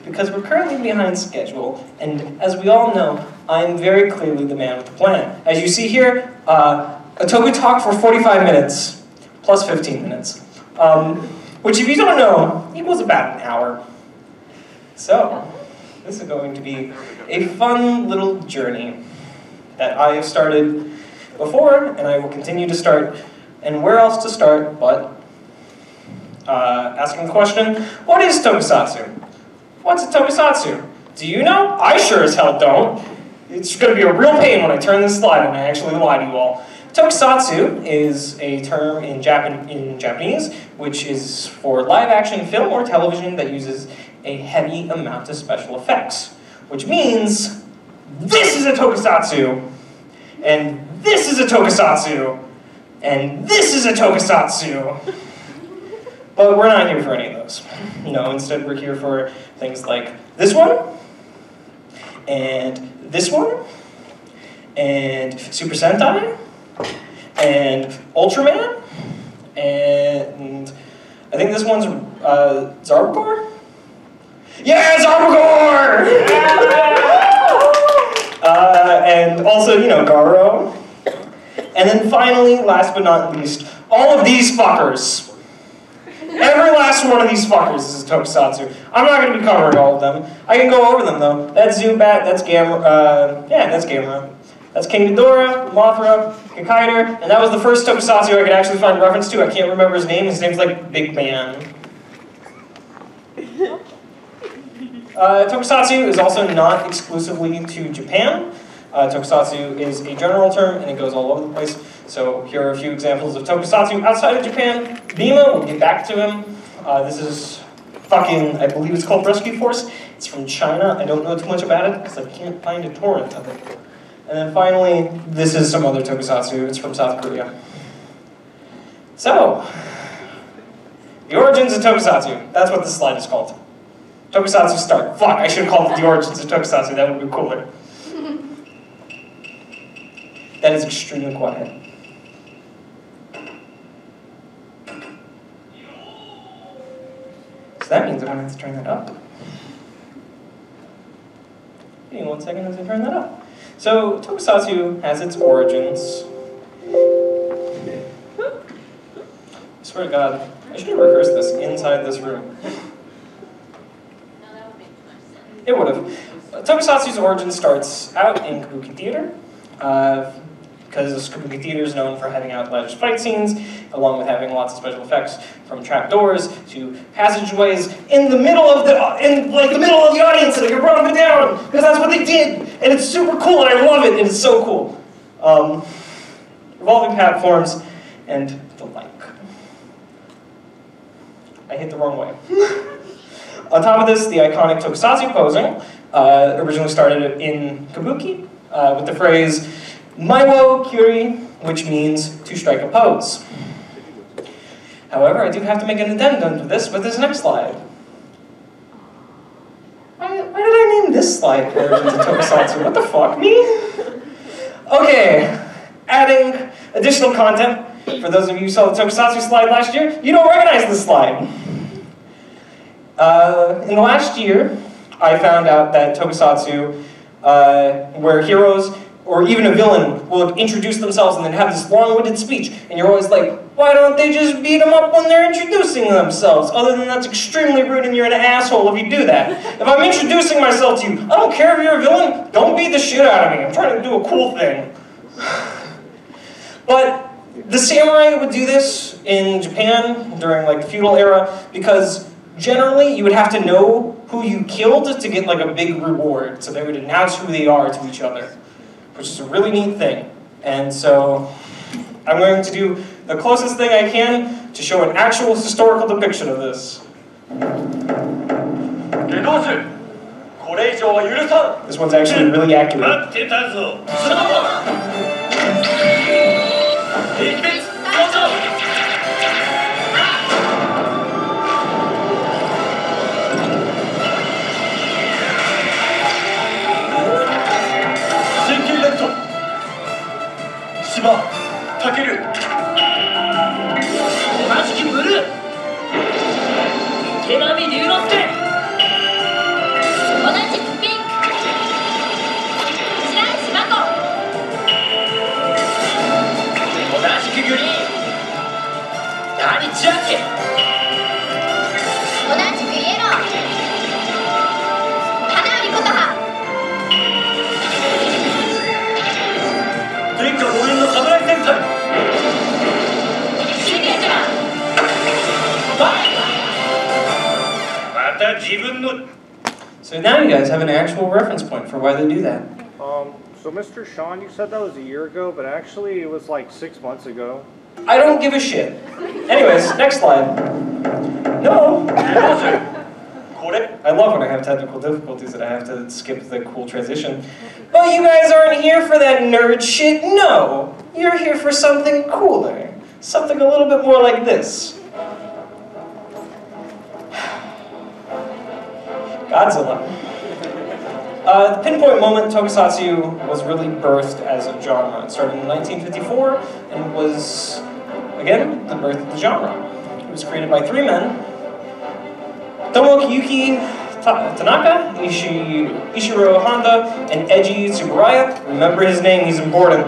because we're currently behind schedule, and as we all know, I'm very clearly the man with the plan. As you see here, a Toku talk for 45 minutes, plus 15 minutes, which if you don't know, equals about an hour. So, this is going to be a fun little journey that I have started before, and I will continue to start. And where else to start but asking the question, what is Tokusatsu? What's a Tokusatsu? Do you know? I sure as hell don't. It's going to be a real pain when I turn this slide and I actually lie to you all. Tokusatsu is a term in Japanese, which is for live-action film or television that uses a heavy amount of special effects. Which means, this is a Tokusatsu, and this is a Tokusatsu, and this is a Tokusatsu. But we're not here for any of those. No, instead we're here for things like this one, and this one, and Super Sentai, and Ultraman, and I think this one's Zarbagor? Yeah, Zarbagor! And also, you know, Garo. And then finally, last but not least, all of these fuckers. Every last one of these fuckers is a Tokusatsu. I'm not going to be covering all of them. I can go over them though. That's Zubat, that's Gamera, yeah, that's Gamera. That's King Ghidorah, Mothra, Gekaider, and that was the first Tokusatsu I could actually find a reference to. I can't remember his name. His name's like Big Man. Tokusatsu is also not exclusively to Japan. Tokusatsu is a general term and it goes all over the place. So here are a few examples of Tokusatsu outside of Japan. Bima, we'll get back to him. This is fucking, I believe it's called Rescue Force. It's from China. I don't know too much about it because I can't find a torrent of it. And then finally, this is some other Tokusatsu. It's from South Korea. So, the origins of Tokusatsu. That's what this slide is called. Tokusatsu start. Fuck, I should have called it the origins of Tokusatsu. That would be cooler. That is extremely quiet. So that means I'm going to have to turn that up. Give me 1 second as I turn that up. So, Tokusatsu has its origins. I swear to God, I should have rehearsed this inside this room. It would have. Tokusatsu's origin starts out in Kabuki theater, because Kabuki theater is known for having outlandish fight scenes, along with having lots of special effects, from trapdoors to passageways in the middle of the middle of the audience that can run up and down, because that's what they did, and it's super cool, and I love it, and it's so cool. Revolving platforms and the like. I hit the wrong way. On top of this, the iconic Tokusatsu posing originally started in Kabuki with the phrase Maiwo Kyuri, which means to strike a pose. However, I do have to make an addendum to this with this next slide. Why did I name this slide Origins of Tokusatsu? What the fuck, me? Okay, adding additional content. For those of you who saw the Tokusatsu slide last year, you don't recognize this slide. In the last year, I found out that Tokusatsu, where heroes or even a villain will introduce themselves and then have this long-winded speech, and you're always like, why don't they just beat them up when they're introducing themselves? Other than that's extremely rude and you're an asshole if you do that. If I'm introducing myself to you, I don't care if you're a villain, don't beat the shit out of me. I'm trying to do a cool thing. But the samurai would do this in Japan during like the feudal era because generally you would have to know who you killed to get like a big reward. So they would announce who they are to each other, which is a really neat thing. And so I'm going to do the closest thing I can to show an actual historical depiction of this. This one's actually really accurate. So now you guys have an actual reference point for why they do that. So Mr. Sean, you said that was a year ago, but actually it was like 6 months ago. I don't give a shit. Anyways, next slide. No. I love when I have technical difficulties that I have to skip the cool transition. But you guys aren't here for that nerd shit, no. You're here for something cooler. Something a little bit more like this. Godzilla. The pinpoint moment Tokusatsu was really birthed as a genre. It started in 1954 and was, again, the birth of the genre. It was created by 3 men. Tomoyuki Tanaka, Ishiro Honda, and Eiji Tsuburaya. Remember his name, he's important.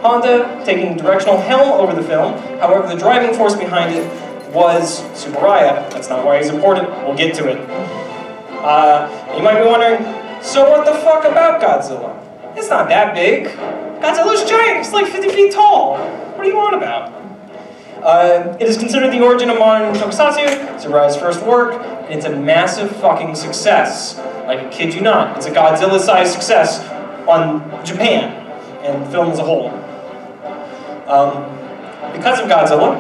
Honda taking directional helm over the film. However, the driving force behind it was Tsuburaya. That's not why he's important. We'll get to it. You might be wondering, so what the fuck about Godzilla? It's not that big. Godzilla's giant. It's like 50 feet tall. What are you on about? It is considered the origin of modern Tokusatsu. It's Tsuburaya's first work, and it's a massive fucking success. Like, I kid you not. It's a Godzilla-sized success on Japan and film as a whole. Because of Godzilla,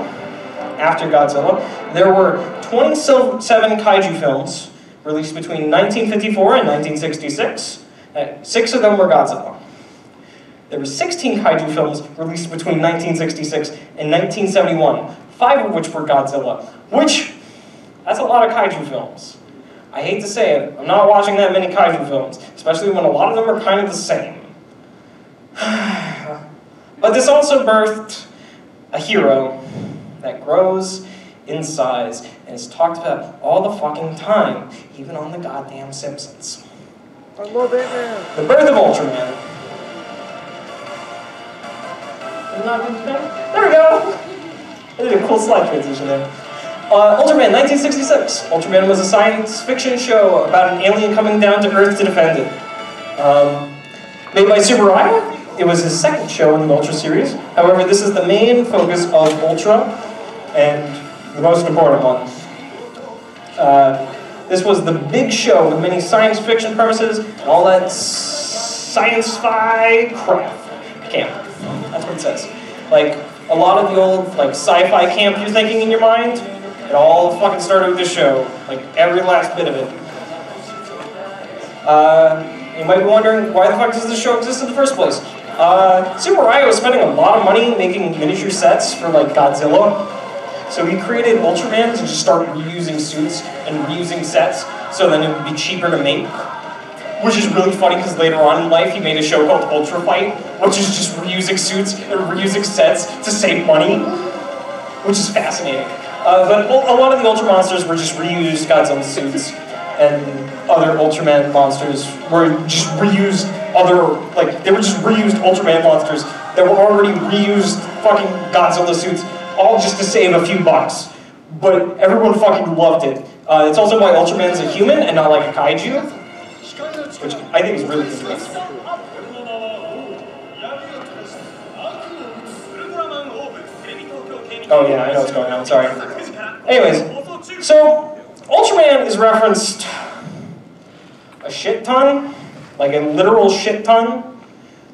after Godzilla, there were 27 kaiju films released between 1954 and 1966. 6 of them were Godzilla. There were 16 kaiju films released between 1966 and 1971, 5 of which were Godzilla, which, that's a lot of kaiju films. I hate to say it, I'm not watching that many kaiju films, especially when a lot of them are kind of the same. But this also birthed a hero that grows in size and is talked about all the fucking time, even on the goddamn Simpsons. I love it, man. The birth of Ultraman. There we go! I did a cool slide transition there. Ultraman, 1966. Ultraman was a science fiction show about an alien coming down to Earth to defend it. Made by Tsuburaya, it was his second show in the Ultra series. However, this is the main focus of Ultra, and the most important one. This was the big show with many science fiction premises and all that science-fi crap. Camp. That's what it says. Like, a lot of the old, like, sci-fi camp you're thinking in your mind, it all fucking started with this show. Like, every last bit of it. You might be wondering, why the fuck does this show exist in the first place? Tsuburaya was spending a lot of money making miniature sets for, like, Godzilla. So he created Ultraman to just start reusing suits and reusing sets, so then it would be cheaper to make. Which is really funny because later on in life he made a show called Ultra Fight, which is just reusing suits and reusing sets to save money, which is fascinating. But a lot of the Ultra monsters were just reused Godzilla suits, and other Ultraman monsters were just reused they were just reused Ultraman monsters that were already reused fucking Godzilla suits, all just to save a few bucks. But everyone fucking loved it. It's also why Ultraman's a human and not like a kaiju, which I think is really interesting. Oh yeah, I know what's going on, sorry. Anyways, so Ultraman is referenced a shit ton, like a literal shit ton.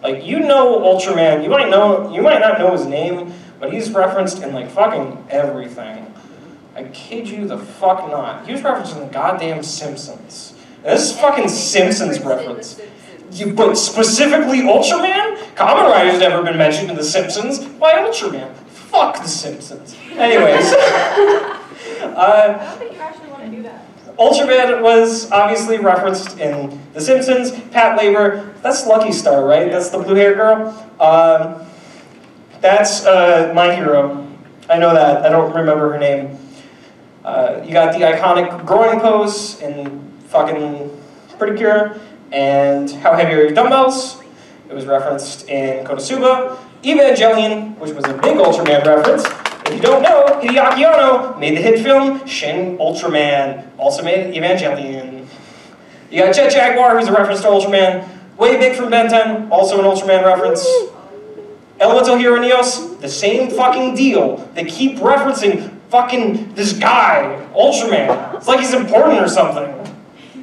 Like, you know Ultraman, you might not know his name, but he's referenced in like fucking everything. I kid you the fuck not. He was referenced in the goddamn Simpsons. And this is fucking Simpsons reference. But specifically Ultraman? Kamen Rider's never been mentioned in the Simpsons. Why Ultraman? Fuck the Simpsons. Anyways. I don't think you actually want to do that. Ultraman was obviously referenced in The Simpsons. Pat Labor, that's Lucky Star, right? That's the blue-haired girl? That's my hero. I know that. I don't remember her name. You got the iconic growing pose in fucking Pretty Cure, and How Heavy Are Your Dumbbells? It was referenced in Konosuba. Evangelion, which was a big Ultraman reference. If you don't know, Hideaki Anno made the hit film Shin Ultraman, also made Evangelion. You got Jet Jaguar, who's a reference to Ultraman. Way Big from Ben 10, also an Ultraman reference. Elemental Hero Neos, the same fucking deal. They keep referencing fucking this guy, Ultraman. It's like he's important or something.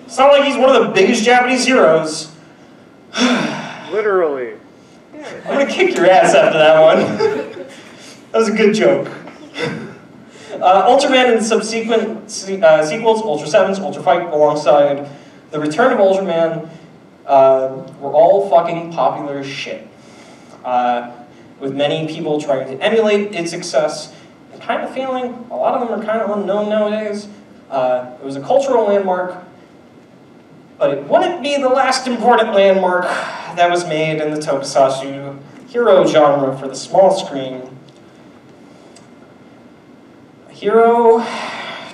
It's not like he's one of the biggest Japanese heroes. Literally. I'm gonna kick your ass after that one. That was a good joke. Ultraman and subsequent sequels, Ultra 7s, Ultra Fight, alongside The Return of Ultraman, were all fucking popular as shit. With many people trying to emulate its success, and kind of feeling a lot of them are kind of unknown nowadays. It was a cultural landmark, but it wouldn't be the last important landmark that was made in the Tokusatsu hero genre for the small screen. A hero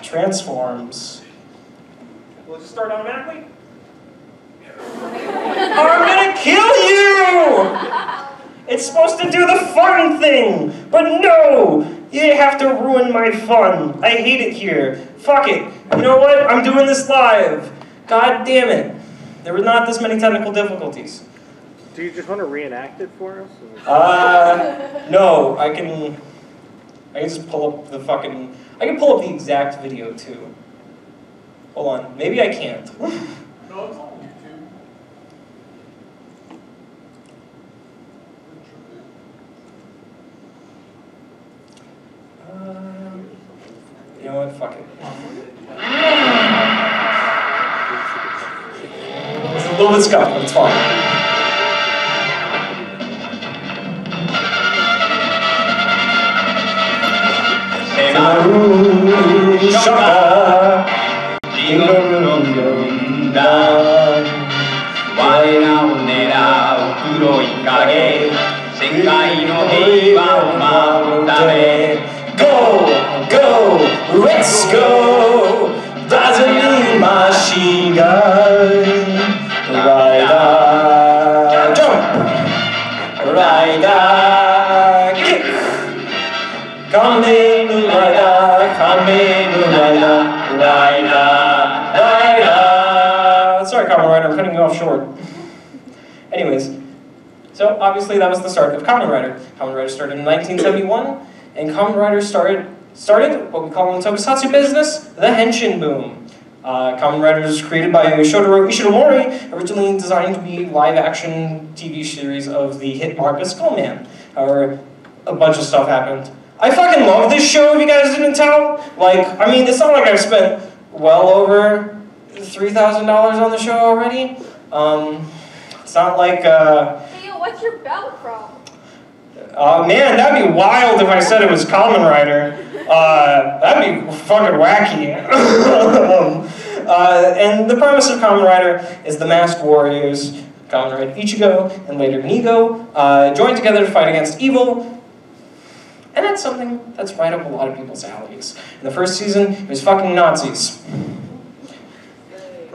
transforms. Will it just start automatically? I'm gonna kill you! It's supposed to do the fun thing, but no! You have to ruin my fun. I hate it here. Fuck it. You know what? I'm doing this live. God damn it. There were not this many technical difficulties. Do you just want to reenact it for us? No, I can just pull up the fucking, I can pull up the exact video too. Hold on, maybe I can't. No, it's on YouTube. You know what, fuck it. It's a little bit scuffed, but it's fine. Go, go, let's go. Doesn't need machine gun. Rider, jump. Rider, kick. Kamen Rider, Rider. Sorry, Kamen Rider, I'm cutting you off short. Anyways, so obviously that was the start of Kamen Rider. Kamen Rider started in 1971, and Kamen Rider started what we call in the Tokusatsu business, the Henshin boom. Kamen Rider was created by Shotaro Ishinomori, originally designed to be live-action TV series of the hit manga Skullman. However, a bunch of stuff happened. I fucking love this show, if you guys didn't tell. Like, I mean, it's not like I've spent well over $3,000 on the show already. It's not like, Hey, yo, what's your belt from? Man, that'd be wild if I said it was Kamen Rider. That'd be fucking wacky. And the premise of Kamen Rider is the masked warriors, Kamen Rider Ichigo and later Nigo, join together to fight against evil. And that's something that's right up a lot of people's alleys. In the first season, it was fucking Nazis.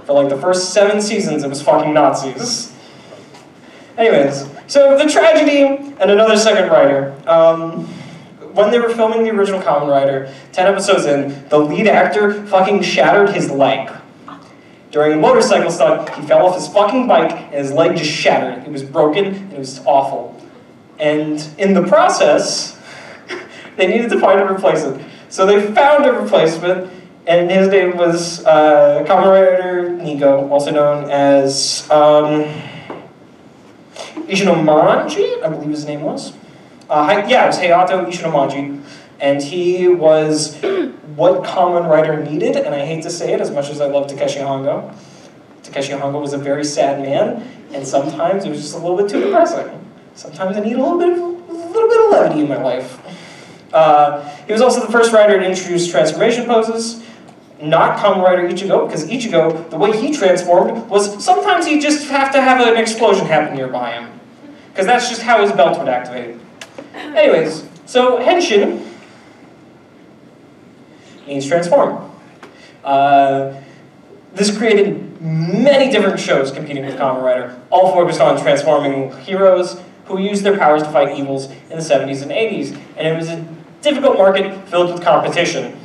For like the first 7 seasons, it was fucking Nazis. Anyways, so the tragedy and another second writer. When they were filming the original Kamen Rider, 10 episodes in, the lead actor fucking shattered his leg. During a motorcycle stunt, he fell off his fucking bike and his leg just shattered. It was broken and it was awful. And in the process, they needed to find a replacement. So they found a replacement, and his name was Kamen Rider Nigo, also known as Ishinomaji, I believe his name was. Yeah, it was Hayato Ishinomaji, and he was what Kamen Rider needed, and I hate to say it as much as I love Takeshi Hongo. Takeshi Hongo was a very sad man, and sometimes it was just a little bit too depressing. Sometimes I need a little bit of levity in my life. He was also the first writer to introduce transformation poses, not Kamen Rider Ichigo, because Ichigo, the way he transformed was sometimes he'd just have to have an explosion happen nearby him. Because that's just how his belt would activate. Anyways, so Henshin means transform. This created many different shows competing with Kamen Rider, all focused on transforming heroes who used their powers to fight evils in the 70s and 80s. And it was a difficult market filled with competition.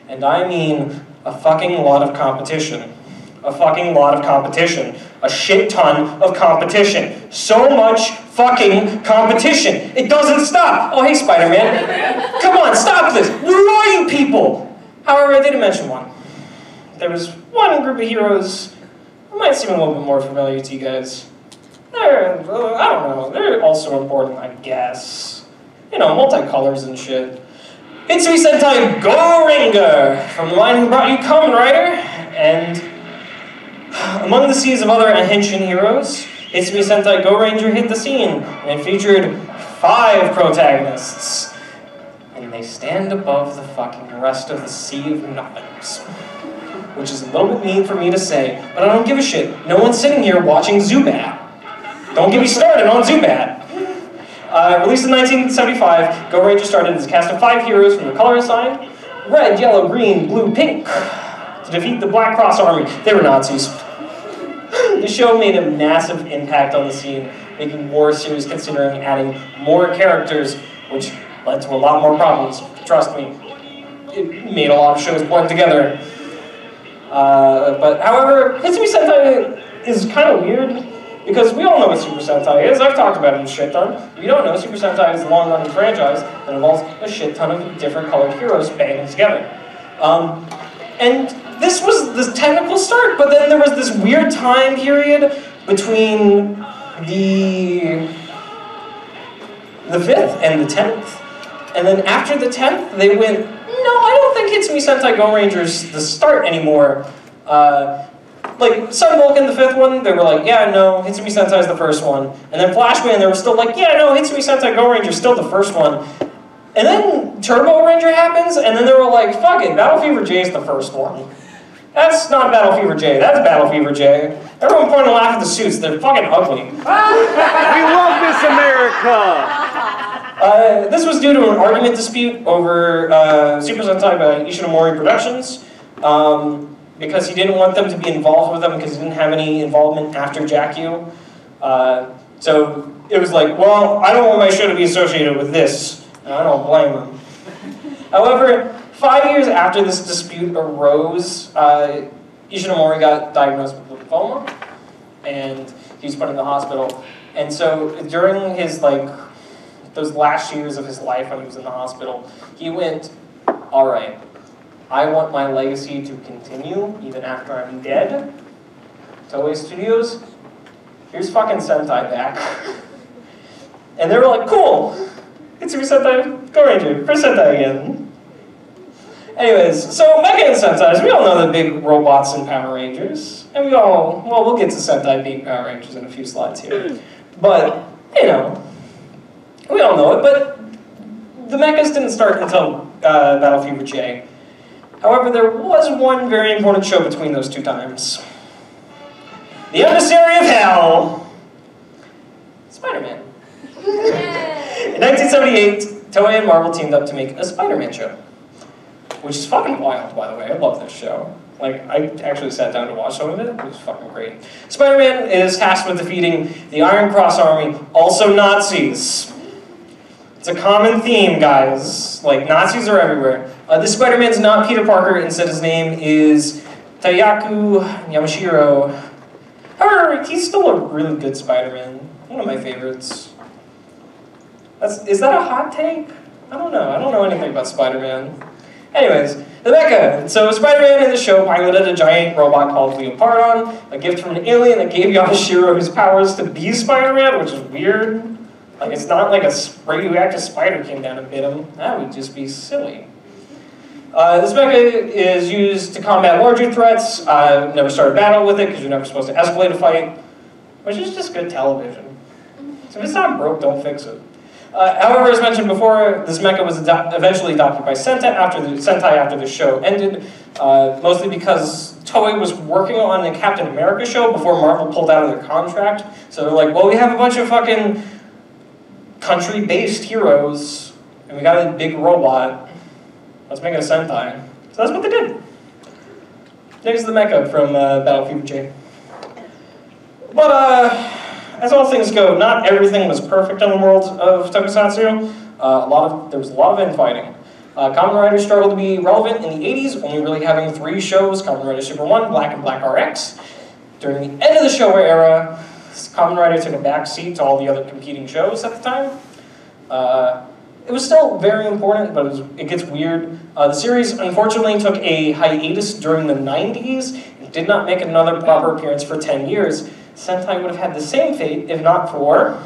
And I mean a fucking lot of competition. A fucking lot of competition. A shit ton of competition. So much fucking competition. It doesn't stop. Oh, hey, Spider-Man. come on, stop this! Where are you people? However, I did mention one. There was one group of heroes who might seem a little bit more familiar to you guys. They're, I don't know, they're also important, I guess. You know, multicolors and shit. Hitsui Sentai Go Ranger, from the line who brought you Kamen Rider, and among the seas of other Henshin heroes, Hitsui Sentai Go Ranger hit the scene, and it featured 5 protagonists. And they stand above the fucking rest of the sea of nothings. Which is a little bit mean for me to say, but I don't give a shit. No one's sitting here watching Zubat. Don't get me started on Zubat. Released in 1975, Go Ranger started as a cast of 5 heroes from the color assigned red, yellow, green, blue, pink to defeat the Black Cross Army. They were Nazis. The show made a massive impact on the scene, making more series considering adding more characters, which led to a lot more problems. Trust me, it made a lot of shows blend together. But however, Hitsui Sentai is kind of weird, because we all know what Super Sentai is. I've talked about it a shit ton. If you don't know, Super Sentai is a long-running franchise that involves a shit ton of different colored heroes banging together. And this was the technical start, but then there was this weird time period between the 5th and the 10th. And then after the 10th, they went, no, I don't think Hitsui Sentai Go Ranger's the start anymore. Like, Sun Vulcan, the 5th one, they were like, yeah, no, Hitsui Sentai's the first one. And then Flashman, they were still like, yeah, no, Hitsui Sentai Go Ranger's still the first one. And then Turbo Ranger happens, and then they were like, fuck it, Battle Fever J is the first one. That's not Battle Fever J, that's Battle Fever J. Everyone point and laugh at the suits, they're fucking ugly. We love Miss America! This was due to an argument dispute over Super Sentai by Ishinomori Productions. Because he didn't want them to be involved with them because he didn't have any involvement after Jackyu. So it was like, well, I don't want my show to be associated with this. And I don't blame him. However, 5 years after this dispute arose, Ishinomori got diagnosed with lymphoma, and he was put in the hospital. And so during his, like, those last years of his life when he was in the hospital, he went, all right, I want my legacy to continue even after I'm dead. Toei Studios, here's fucking Sentai back. And they were like, cool, it's your Sentai Go Ranger, for Sentai again. Anyways, so Mecha and Sentais, we all know the big robots in Power Rangers. And we all, well, we'll get to Sentai being Power Rangers in a few slides here. But, you know, we all know it, but the mechas didn't start until Battle Fever J. However, there was one very important show between those 2 times. The Emissary of Hell! Spider-Man. In 1978, Toei and Marvel teamed up to make a Spider-Man show. Which is fucking wild, by the way. I love this show. Like, I actually sat down to watch some of it. It was fucking great. Spider-Man is tasked with defeating the Iron Cross Army, also Nazis. It's a common theme, guys. Like, Nazis are everywhere. This Spider-Man's not Peter Parker. Instead, his name is Tayaku Yamashiro. However, he's still a really good Spider-Man. One of my favorites. Is that a hot take? I don't know. I don't know anything about Spider-Man. Anyways, the mecha. So Spider-Man in the show piloted a giant robot called Leopardon, a gift from an alien that gave Yamashiro his powers to be Spider-Man, which is weird. Like, it's not like a radioactive spider came down and bit him. That would just be silly. This mecha is used to combat larger threats. Never start a battle with it because you're never supposed to escalate a fight, which is just good television. So if it's not broke, don't fix it. However, as mentioned before, this mecha was eventually adopted by Sentai after the show ended, mostly because Toei was working on a Captain America show before Marvel pulled out of their contract. So they're like, well, we have a bunch of fucking country-based heroes, and we got a big robot. Let's make it a Sentai. So that's what they did. There's the mecha from Battle Fever J. But, as all things go, not everything was perfect in the world of Tokusatsu. There was a lot of infighting. Kamen Rider struggled to be relevant in the 80s, only really having 3 shows, Kamen Rider Super 1, Black, and Black RX. During the end of the Showa era, Kamen Rider took a back seat to all the other competing shows at the time. it was still very important, but it gets weird. The series unfortunately took a hiatus during the 90s and did not make another proper appearance for 10 years. Sentai would have had the same fate if not for...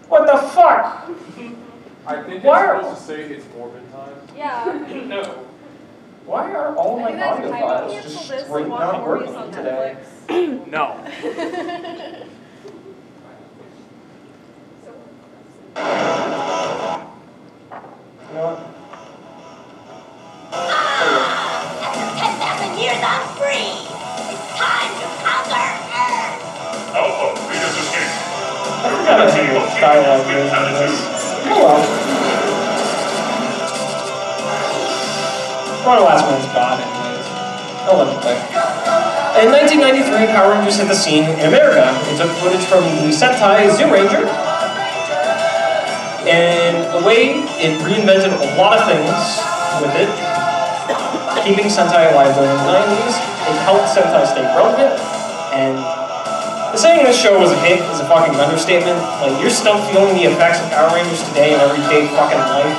What the fuck? I think it's Why supposed to say it's Morbid time. Yeah. No. Why are all my I think that's audio a files typo. just Cancel this straight and watch not movies working on today? Netflix. No. You know what? 10,000 years I'm free! It's time to conquer Earth! Alpha, leaders escape. I forgot to do a dialogue version of this. Oh well. One of the last one's gone anyways. I'll let it play. In 1993, Power Rangers hit the scene in America. It took footage from the Sentai Zoo Ranger. In a way, it reinvented a lot of things with it. Keeping Sentai alive during the 90s, it helped Sentai stay relevant, and saying this show was a hit is a fucking understatement. Like, you're still feeling the effects of Power Rangers today in everyday fucking life.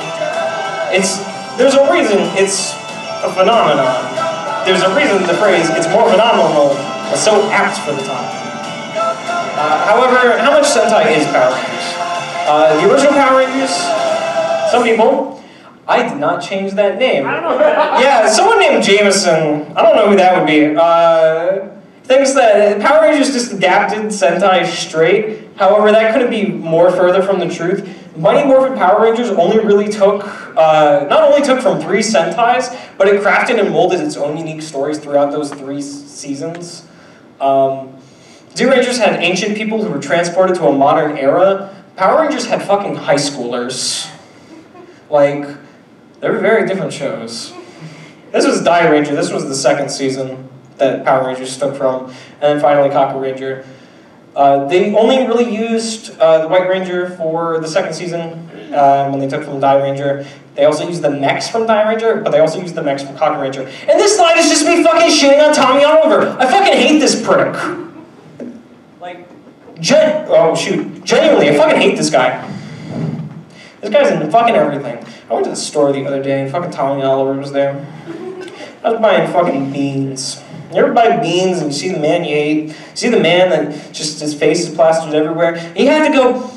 There's a reason it's a phenomenon. There's a reason the phrase, it's more phenomenal, is so apt for the time. However, how much Sentai is Power Rangers? The original Power Rangers, some people, I did not change that name. I don't know who that is. Yeah, someone named Jameson, I don't know who that would be, thinks that Power Rangers just adapted Sentai straight. However, that couldn't be more further from the truth. Mighty Morphin Power Rangers only really took, not only took from 3 Sentais, but it crafted and molded its own unique stories throughout those 3 seasons. Zoo Rangers had ancient people who were transported to a modern era. Power Rangers had fucking high schoolers. Like, they were very different shows. This was Die Ranger, this was the 2nd season that Power Rangers took from, and then finally Kaku Ranger. They only really used the White Ranger for the 2nd season when they took from Die Ranger. They also used the mechs from Die Ranger, but they also used the mechs from Kaku Ranger. And this slide is just me fucking shitting on Tommy Oliver. I fucking hate this prick. Like, oh shoot, genuinely, I fucking hate this guy. This guy's in fucking everything. I went to the store the other day and fucking Tommy Oliver was there. I was buying fucking beans. You ever buy beans and you see the man you hate? You see the man that just his face is plastered everywhere? And you have to go,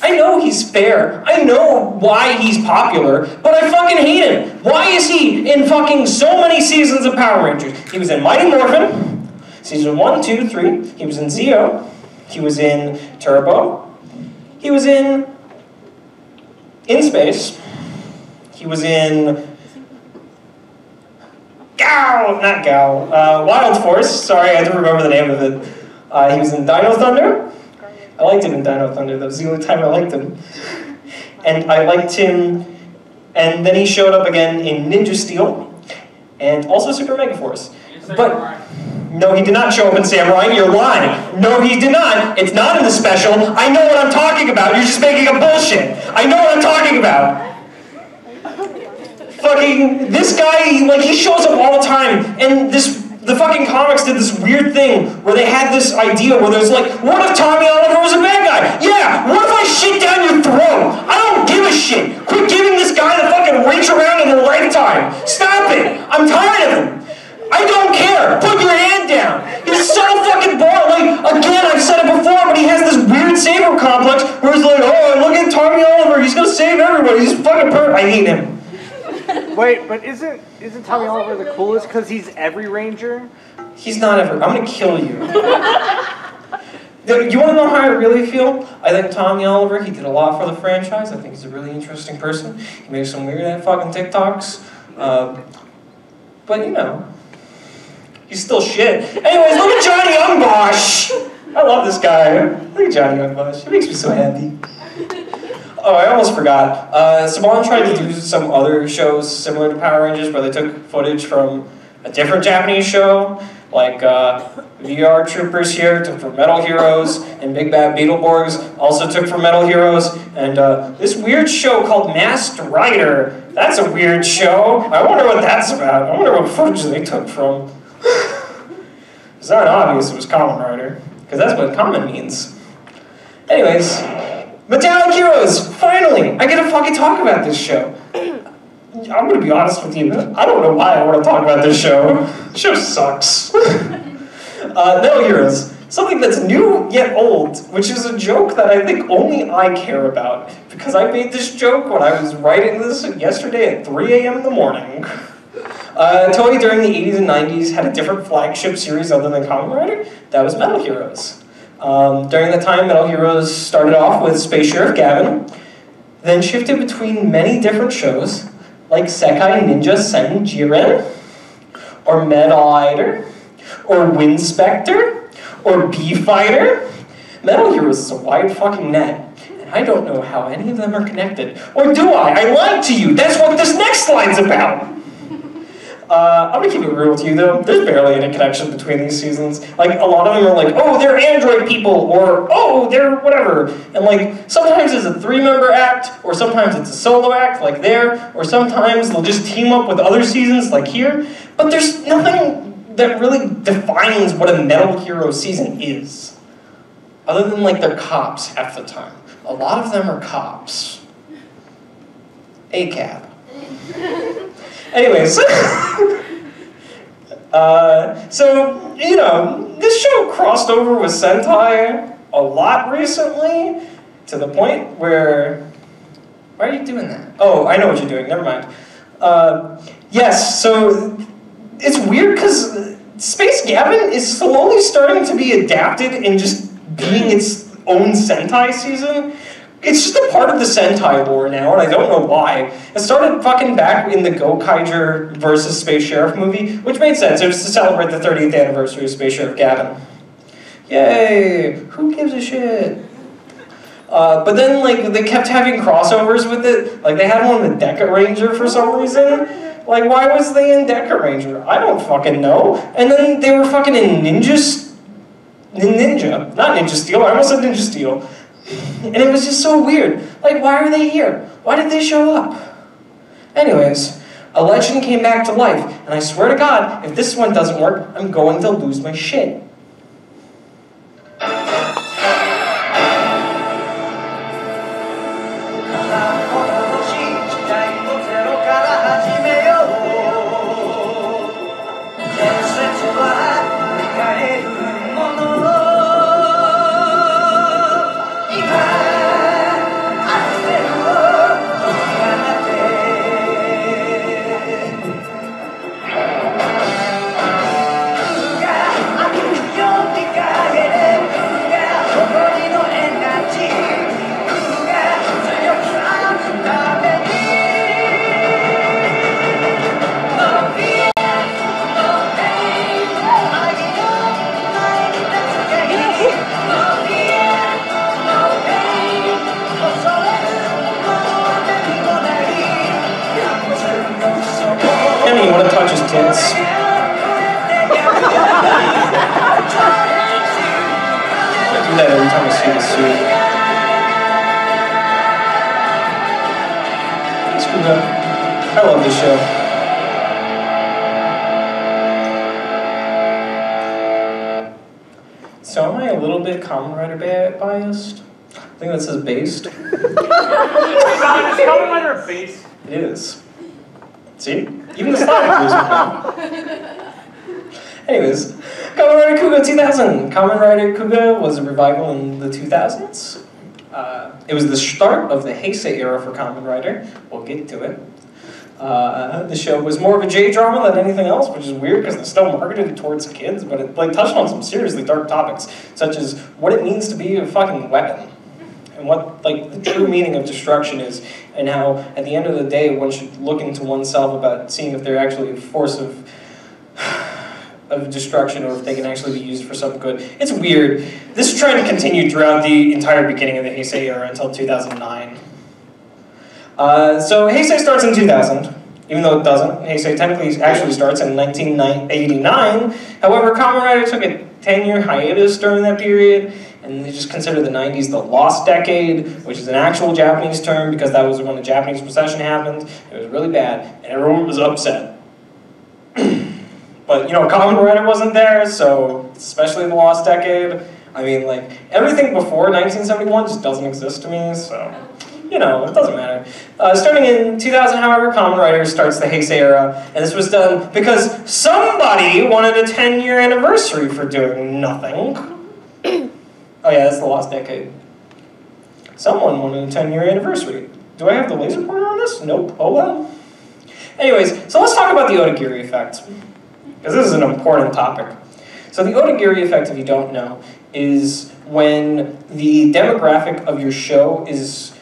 I know he's fair. I know why he's popular, but I fucking hate him. Why is he in fucking so many seasons of Power Rangers? He was in Mighty Morphin, season 1, 2, 3. He was in Zeo. He was in Turbo. He was in Space. He was in Wild Force. Sorry, I had to remember the name of it. He was in Dino Thunder. I liked him in Dino Thunder. That was the only time I liked him. And I liked him, and then he showed up again in Ninja Steel, and also Super Mega Force. But no, he did not show up in Samurai. You're lying. No, he did not. It's not in the special. I know what I'm talking about. You're just making up bullshit. I know what I'm talking about. Fucking, this guy, like, he shows up all the time, and the fucking comics did this weird thing where they had this idea where there's like, what if Tommy Oliver was a bad guy? Yeah, what if I shit down your throat? I don't give a shit. Quit giving this guy the fucking reach around in a lifetime. Stop it. I'm tired of him. I don't care. Put your hand down. He's so fucking boring. Like, again, I've said it before, but he has this weird savior complex where he's like, oh, look at Tommy Oliver. He's gonna save everybody. He's fucking I hate him. Wait, but isn't Tommy Oliver the coolest because he's every Ranger? He's not ever. I'm gonna kill you. You want to know how I really feel? I think Tommy Oliver, he did a lot for the franchise. I think he's a really interesting person. He made some weird fucking TikToks. But, you know, he's still shit. Anyways, look at Johnny Youngbosh! I love this guy. Look at Johnny Youngbosh. He makes me so happy. Oh, I almost forgot. Saban tried to do some other shows similar to Power Rangers where they took footage from a different Japanese show, like VR Troopers here took from Metal Heroes, and Big Bad Beetleborgs also took from Metal Heroes, and this weird show called Masked Rider. That's a weird show. I wonder what that's about. I wonder what footage they took from. It's not obvious it was Kamen Rider, because that's what Kamen means. Anyways, Metallic Heroes! Finally! I get to fucking talk about this show. I'm gonna be honest with you, I don't know why I want to talk about this show. The show sucks. Metal Heroes. Something that's new yet old, which is a joke that I think only I care about. Because I made this joke when I was writing this yesterday at 3 a.m. in the morning. Toei during the 80s and 90s had a different flagship series other than Kamen Rider. That was Metal Heroes. During that time, Metal Heroes started off with Space Sheriff Gavin, then shifted between many different shows, like Sekai Ninja Senjiren, or Metal Eider, or Winspector, or Bee-Fighter. Metal Heroes is a wide fucking net, and I don't know how any of them are connected. Or do I? I lied to you! That's what this next slide's about! I'm gonna keep it real with you though, there's barely any connection between these seasons. Like, a lot of them are like, oh, they're android people, or oh, they're whatever. And like, sometimes it's a 3-member act, or sometimes it's a solo act, like there, or sometimes they'll just team up with other seasons, like here. But there's nothing that really defines what a Metal Hero season is. Other than like they're cops half the time. A lot of them are cops. ACAB. Anyways, so, you know, this show crossed over with Sentai a lot recently, to the point where, why are you doing that? Oh, I know what you're doing, never mind. Yes, so, it's weird because Space Gavin is slowly starting to be adapted and just being its own Sentai season. It's just a part of the Sentai lore now, and I don't know why. It started fucking back in the Gokaiger versus Space Sheriff movie, which made sense. It was to celebrate the 30th anniversary of Space Sheriff Gavin. Yay! Who gives a shit? But then, like, they kept having crossovers with it. Like, they had one with Deca Ranger for some reason. Like, why was they in Deca Ranger? I don't fucking know. And then they were fucking in Ninja. Not Ninja Steel, I almost said Ninja Steel. And it was just so weird. Like, why are they here? Why did they show up? Anyways, a legend came back to life, and I swear to God, if this one doesn't work, I'm going to lose my shit. You want to touch his tits? I do that every time I see the suit. Thanks, Kuga. I love this show. So am I a little bit Kamen Rider biased? I think that says based. Is Kamen Rider a base? It is. See? Even the slide agrees with me. Anyways, Kamen Rider Kuga 2000. Kamen Rider Kuga was a revival in the 2000s. It was the start of the Heisei era for Kamen Rider. We'll get to it. The show was more of a J-drama than anything else, which is weird because it's still marketed towards kids, but it like touched on some seriously dark topics, such as what it means to be a fucking weapon. And what like the true meaning of destruction is, and how at the end of the day one should look into oneself about seeing if they're actually a force of destruction or if they can actually be used for some good. It's weird. This trend continued throughout the entire beginning of the Heisei era until 2009. So Heisei starts in 2000, even though it doesn't. Heisei technically actually starts in 1989. However, Kamen Rider took a 10-year hiatus during that period, and they just consider the 90s the lost decade, which is an actual Japanese term because that was when the Japanese recession happened. It was really bad, and everyone was upset. But, you know, Kamen Rider wasn't there, so especially the lost decade. I mean, like, everything before 1971 just doesn't exist to me, so, you know, it doesn't matter. Starting in 2000, however, Kamen Rider starts the Heisei era, and this was done because somebody wanted a 10-year anniversary for doing nothing. Oh yeah, that's the lost decade. Someone wanted a 10-year anniversary. Do I have the laser pointer on this? Nope. Oh well. Anyways, so let's talk about the Odagiri effect, because this is an important topic. So the Odagiri effect, if you don't know, is when the demographic of your show is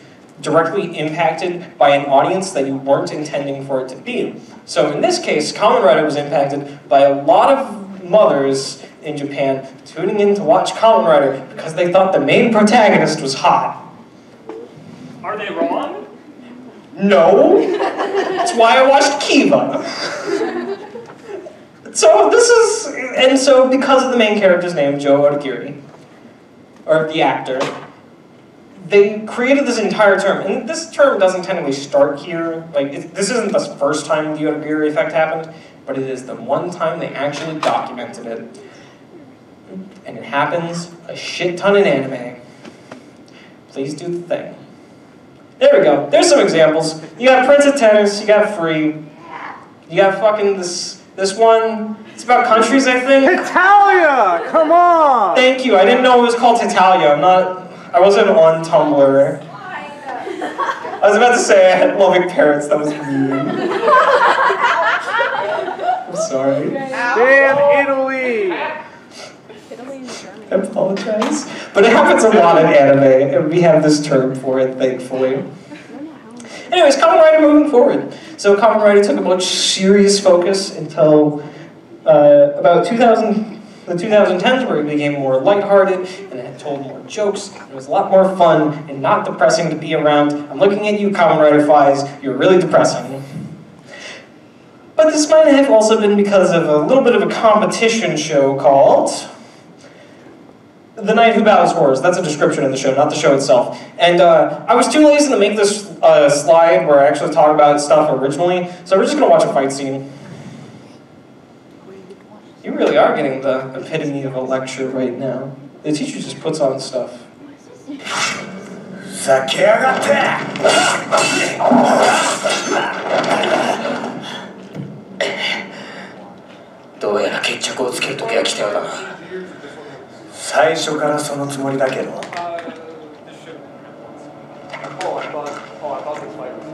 directly impacted by an audience that you weren't intending for it to be. So in this case, Kamen Rider was impacted by a lot of mothers in Japan tuning in to watch Kamen Rider because they thought the main protagonist was hot. Are they wrong? No. That's why I watched Kiva. So because of the main character's name, Joe Odagiri, or the actor, they created this entire term, and this term doesn't technically start here. Like, this isn't the first time the Odagiri effect happened, but it is the one time they actually documented it. And it happens a shit ton in anime. Please do the thing. There we go. There's some examples. You got Prince of Tennis, you got Free, you got fucking this one. It's about countries, I think. Italia! Come on! Thank you. I didn't know it was called Titalia. I wasn't on Tumblr. I was about to say I had loving parents. That was mean. I'm sorry. Damn Italy! I apologize. But it happens a lot in anime, and we have this term for it, thankfully. Anyways, Kamen Rider moving forward. So Kamen Rider took a much serious focus until about the 2010s, where it became more lighthearted, and it told more jokes. It was a lot more fun and not depressing to be around. I'm looking at you, Kamen Rider Fies. You're really depressing. But this might have also been because of a little bit of a competition show called The Knight Who Battles Horrors. That's a description of the show, not the show itself. And I was too lazy to make this slide where I actually talk about stuff originally, so we're just going to watch a fight scene. You really are getting the epitome of a lecture right now. The teacher just puts on stuff. さきやがってどうやら決着をつける時が来たようだな最初からそのつもりだけど Oh, I thought this fight was.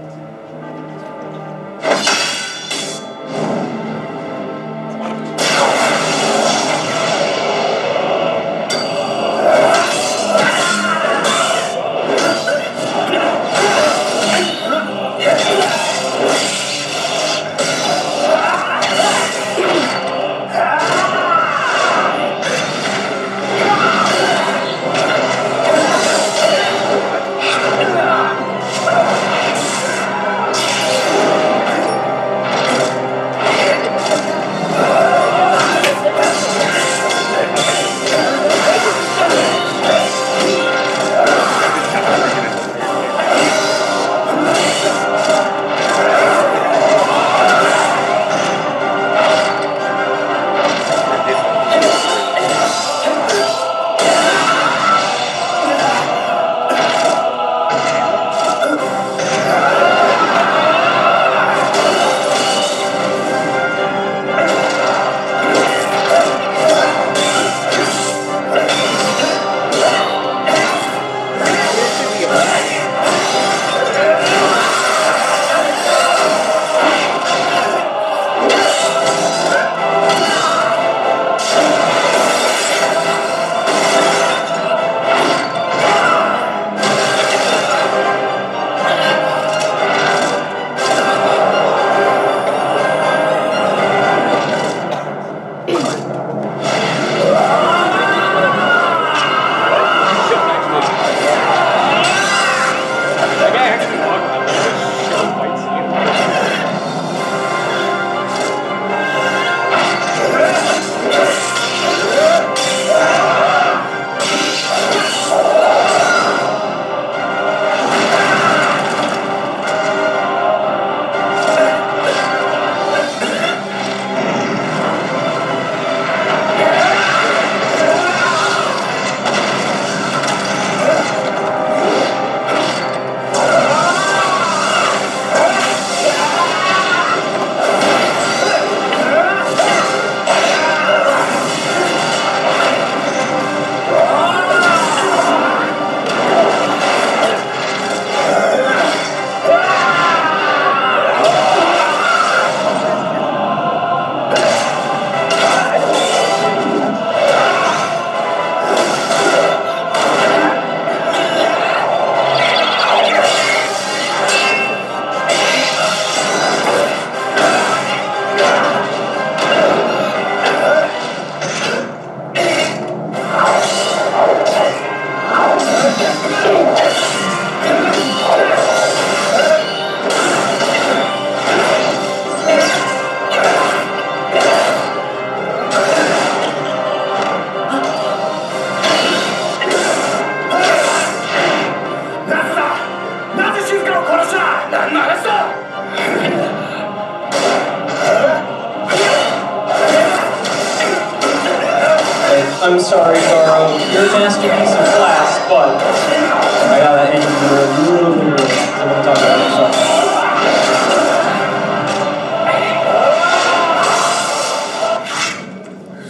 I'm sorry, Garo. You're a masterpiece of class, but I gotta end you a little bit early. I want to talk about yourself.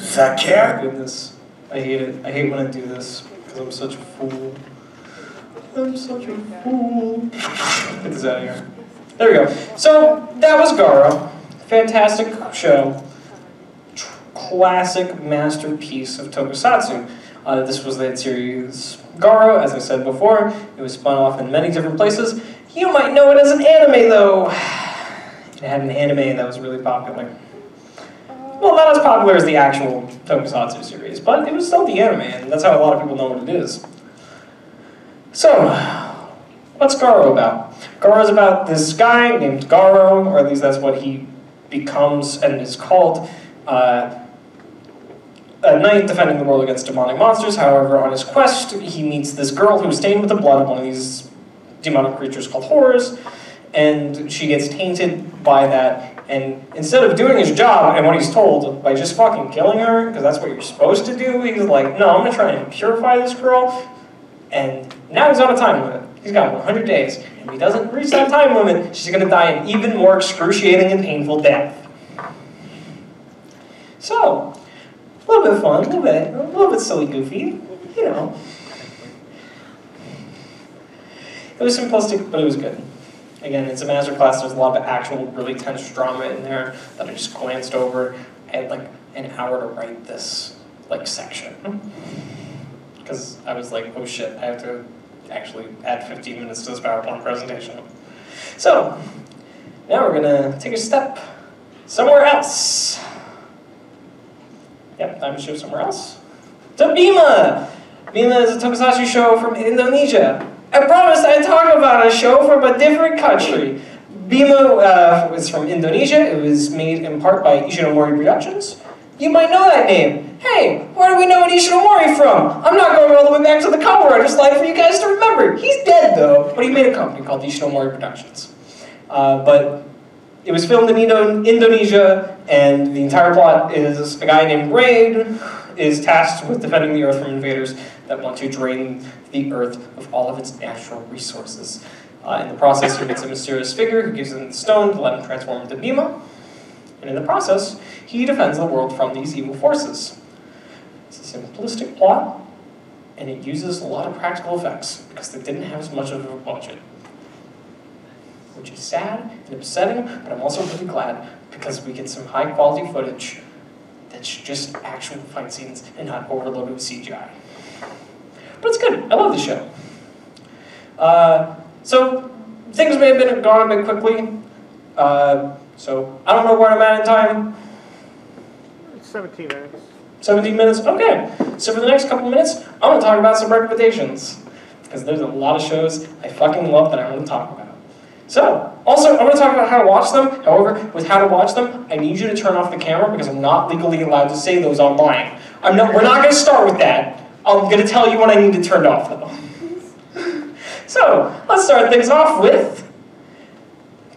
Sakya? Oh, goodness. I hate it. I hate when I do this, because I'm such a fool. I'm such a fool. Get this out of here. There we go. So, that was Garo. Fantastic show. Classic masterpiece of Tokusatsu. This was the hit series Garo, as I said before. It was spun off in many different places. You might know it as an anime, though. It had an anime that was really popular. Well, not as popular as the actual Tokusatsu series, but it was still the anime, and that's how a lot of people know what it is. So, what's Garo about? Garo is about this guy named Garo, or at least that's what he becomes and is called, a knight defending the world against demonic monsters. However, on his quest, he meets this girl who's stained with the blood of one of these demonic creatures called horrors, and she gets tainted by that. And instead of doing his job and what he's told by just fucking killing her, because that's what you're supposed to do, he's like, no, I'm gonna try and purify this girl. And now he's on a time limit. He's got 100 days. And if he doesn't reach that time limit, she's gonna die an even more excruciating and painful death. So, a little bit of fun, a little bit silly, goofy, you know. It was simplistic, but it was good. Again, it's a masterclass. There's a lot of actual, really tense drama in there that I just glanced over. I had like an hour to write this section because I was like, oh shit, I have to actually add 15 minutes to this PowerPoint presentation. So now we're gonna take a step somewhere else. Yep, time to show somewhere else. To Bima! Bima is a Tokusatsu show from Indonesia. I promised I'd talk about a show from a different country. Bima was from Indonesia. It was made in part by Ishinomori Productions. You might know that name. Hey, where do we know Ishinomori from? I'm not going all the way back to the cover. I just like for you guys to remember. He's dead though, but he made a company called Ishinomori Productions. But it was filmed in Indonesia, and the entire plot is a guy named Raid is tasked with defending the Earth from invaders that want to drain the Earth of all of its natural resources. In the process, he meets a mysterious figure who gives him the stone to let him transform into Bima. And in the process, he defends the world from these evil forces. It's a simplistic plot, and it uses a lot of practical effects because they didn't have as much of a budget. Which is sad and upsetting, but I'm also really glad because we get some high quality footage that's just actual fight scenes and not overloaded with CGI. But it's good. I love the show. So things may have been gone a bit quickly. So I don't know where I'm at in time. 17 minutes. 17 minutes? Okay. So for the next couple of minutes, I'm going to talk about some recommendations. Because there's a lot of shows I fucking love that I want to talk about. So, also, I'm going to talk about how to watch them. However, with how to watch them, I need you to turn off the camera because I'm not legally allowed to say those online. We're not going to start with that. I'm going to tell you when I need to turn it off, though. So, let's start things off with...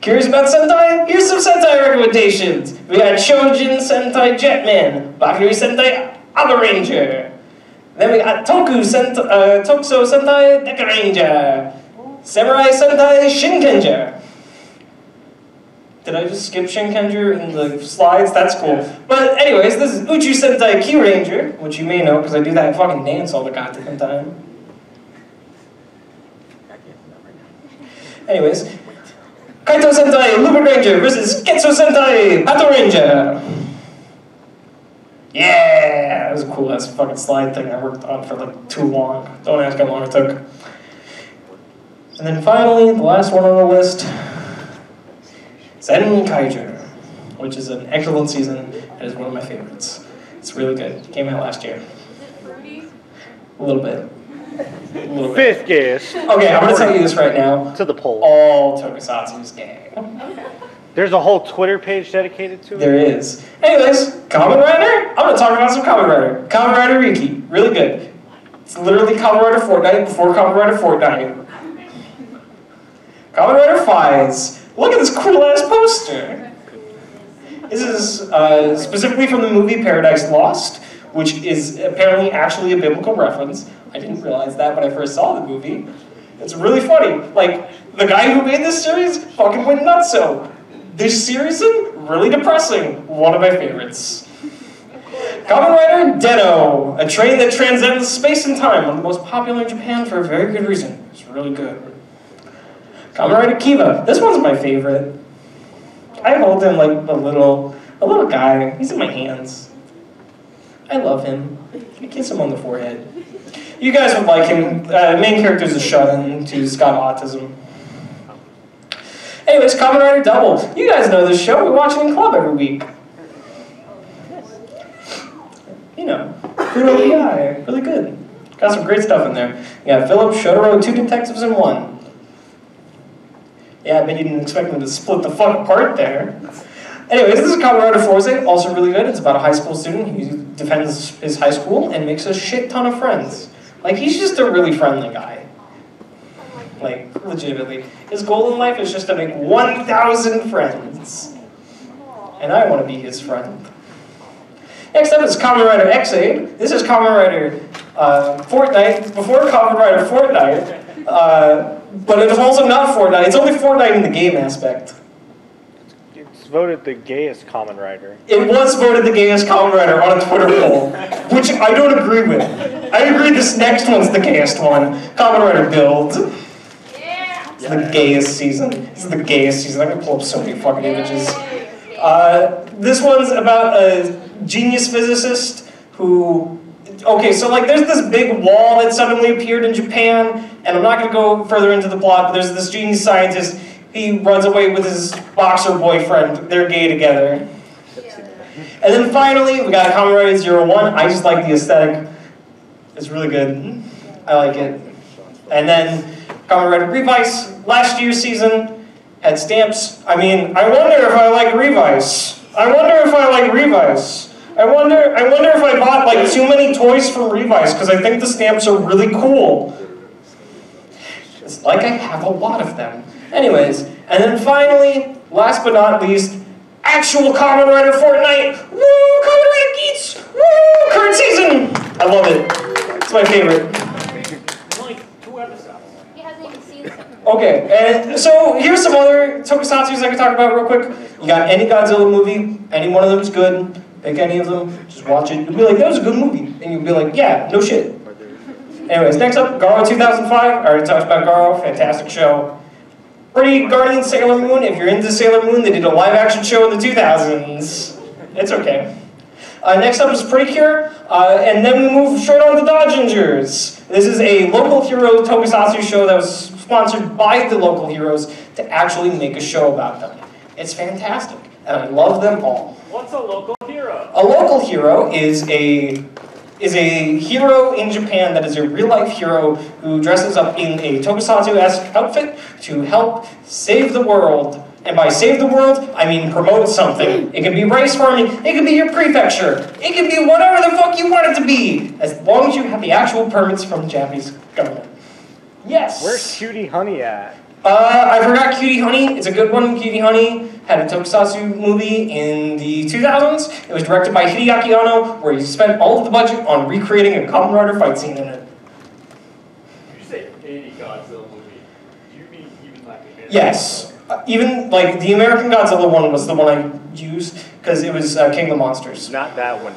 Curious about Sentai? Here's some Sentai recommendations. We got Shojin Sentai Jetman, Bakuri Sentai Other Ranger. Then we got Tokuso Sentai Deca Ranger. Samurai Sentai Shinkenger. Did I just skip Shinkenger in the slides? That's cool. But anyways, this is Uchu Sentai Q Ranger, which you may know because I do that fucking dance all the goddamn time. Anyways, Kaito Sentai Luber Ranger versus Ketsu Sentai Pato Ranger. Yeah, that was a cool ass fucking slide thing I worked on for like too long. Don't ask how long it took. And then finally, the last one on the list, Zen Kaiju, which is an excellent season and is one of my favorites. It's really good. It came out last year. Is it fruity? A little bit. A little bit. Fifth guess. Okay, I'm going to tell you this right now. To the poll. All Tokusatsu is gay. There's a whole Twitter page dedicated to it. There is. Anyways, Kamen Rider. I'm going to talk about some Kamen Rider. Kamen Rider Riki. Really good. It's literally Kamen Rider Fortnite before Kamen Rider Fortnite. Kamen Rider Fies. Look at this cool ass poster. This is specifically from the movie Paradise Lost, which is apparently actually a biblical reference. I didn't realize that when I first saw the movie. It's really funny. Like, the guy who made this series fucking went nutso. This series is really depressing. One of my favorites. Kamen Rider Den-O, a train that transcends space and time, one of the most popular in Japan for a very good reason. It's really good. Kamen Rider Kiva, this one's my favorite. I hold him like a little guy. He's in my hands. I love him. I kiss him on the forehead. You guys would like him. Main character is a shut-in who's got autism. Anyways, Kamen Rider Double. You guys know this show. We watch it in club every week. You know, really guy, really good. Got some great stuff in there. You got Philip, Shotaro, 2 detectives in 1. Yeah, I bet you didn't expect them to split the fuck apart there. Anyways, this is Kamen Rider Forze, also really good. It's about a high school student who defends his high school and makes a shit ton of friends. Like, he's just a really friendly guy. Like, legitimately. His goal in life is just to make 1,000 friends. And I want to be his friend. Next up is Kamen Rider X-Aid. This is Kamen Rider Fortnite, before Kamen Rider Fortnite, but it is also not Fortnite. It's only Fortnite in the game aspect. It's voted the gayest Kamen Rider. It was voted the gayest Kamen Rider on a Twitter poll, which I don't agree with. I agree this next one's the gayest one. Kamen Rider Build. It's the gayest season. This is the gayest season. I can pull up so many fucking images. This one's about a genius physicist who... Okay, so like there's this big wall that suddenly appeared in Japan, and I'm not going to go further into the plot, but there's this genius scientist. He runs away with his boxer boyfriend. They're gay together. And then finally, we got Kamen Rider 01. I just like the aesthetic. It's really good. I like it. And then Kamen Rider Revice, last year's season, had stamps. I mean, I wonder if I like Revice. I wonder if I bought like too many toys from Revice because I think the stamps are really cool. It's like I have a lot of them. Anyways, and then finally, last but not least, actual Kamen Rider Fortnite. Woo! Kamen Rider Geats! Woo! Current season! I love it. It's my favorite. Only 2 episodes. He hasn't even seen them. Okay, and so here's some other tokusatsus I can talk about real quick. You got any Godzilla movie, any one of them is good. Pick any of them, just watch it. You'll be like, that was a good movie. And you'll be like, yeah, no shit. Anyways, next up, Garo 2005. I already talked about Garo, fantastic show. Pretty Guardian Sailor Moon. If you're into Sailor Moon, they did a live action show in the 2000s. It's okay. Next up is Pretty Cure, and then we move straight on to Dodgingers. This is a local hero tokusatsu show that was sponsored by the local heroes to actually make a show about them. It's fantastic, and I love them all. What's a local hero? A local hero is a hero in Japan that is a real-life hero who dresses up in a tokusatsu-esque outfit to help save the world. And by save the world, I mean promote something. It can be rice farming, it can be your prefecture, it can be whatever the fuck you want it to be, as long as you have the actual permits from the Japanese government. Yes! Where's Cutie Honey at? I forgot Cutie Honey. It's a good one. Cutie Honey had a tokusatsu movie in the 2000s. It was directed by Hideaki Anno, where he spent all of the budget on recreating a Kamen Rider fight scene in it. Did you say any Godzilla movie? Do you mean even like a Yes. Even, like, the American Godzilla one was the one I used, because it was King of the Monsters. Not that one.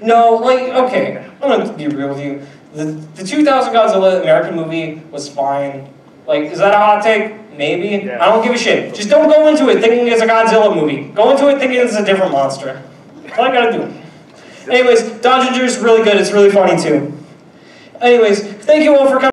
No, like, okay, I'm gonna be real with you. The 2000 Godzilla American movie was fine. Like, is that a hot take? Maybe. Yeah. I don't give a shit. Just don't go into it thinking it's a Godzilla movie. Go into it thinking it's a different monster. That's all I gotta do. Anyways, Dodgingers is really good. It's really funny, too. Anyways, thank you all for coming.